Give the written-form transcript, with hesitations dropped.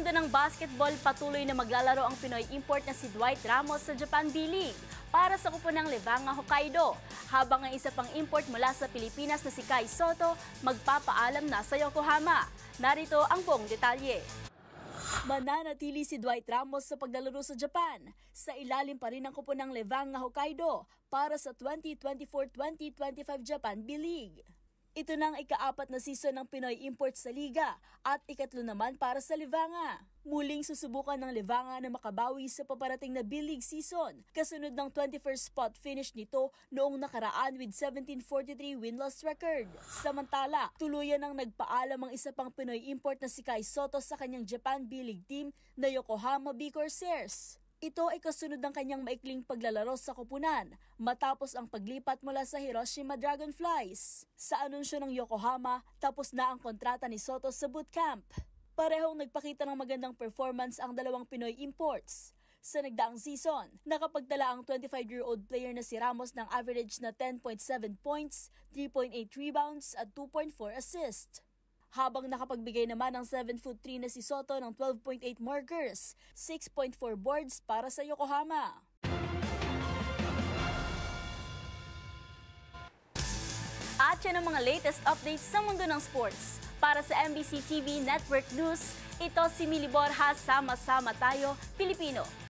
mundo ng basketball, patuloy na maglalaro ang Pinoy import na si Dwight Ramos sa Japan B-League para sa kupunang Levanga Hokkaido, habang ang isa pang import mula sa Pilipinas na si Kai Sotto magpapaalam na sa Yokohama. Narito ang buong detalye. Mananatili si Dwight Ramos sa paglalaro sa Japan, sa ilalim pa rin ng kupunang Levanga Hokkaido para sa 2024-2025 Japan B-League. Ito na ang ika-4 na season ng Pinoy import sa liga at ikatlo naman para sa Levanga. Muling susubukan ng Levanga na makabawi sa paparating na B-League season, kasunod ng 21st spot finish nito noong nakaraan with 1743 win-loss record. Samantala, tuluyan ang nagpaalam ang isa pang Pinoy import na si Kai Sotto sa kanyang Japan B-League team na Yokohama B Corsairs. Ito ay kasunod ng kanyang maikling paglalaro sa koponan matapos ang paglipat mula sa Hiroshima Dragonflies. Sa anunsyo ng Yokohama, tapos na ang kontrata ni Sotto sa bootcamp. Parehong nagpakita ng magandang performance ang dalawang Pinoy imports. Sa nagdaang season, nakapagtala ang 25-year-old player na si Ramos ng average na 10.7 points, 3.8 rebounds at 2.4 assists. Habang nakapagbigay naman ng 7'3" na si Sotto ng 12.8 markers, 6.4 boards para sa Yokohama. At yan ang mga latest updates sa mundo ng sports. Para sa MBC TV Network News, ito si Mili Borja, sama-sama tayo, Pilipino.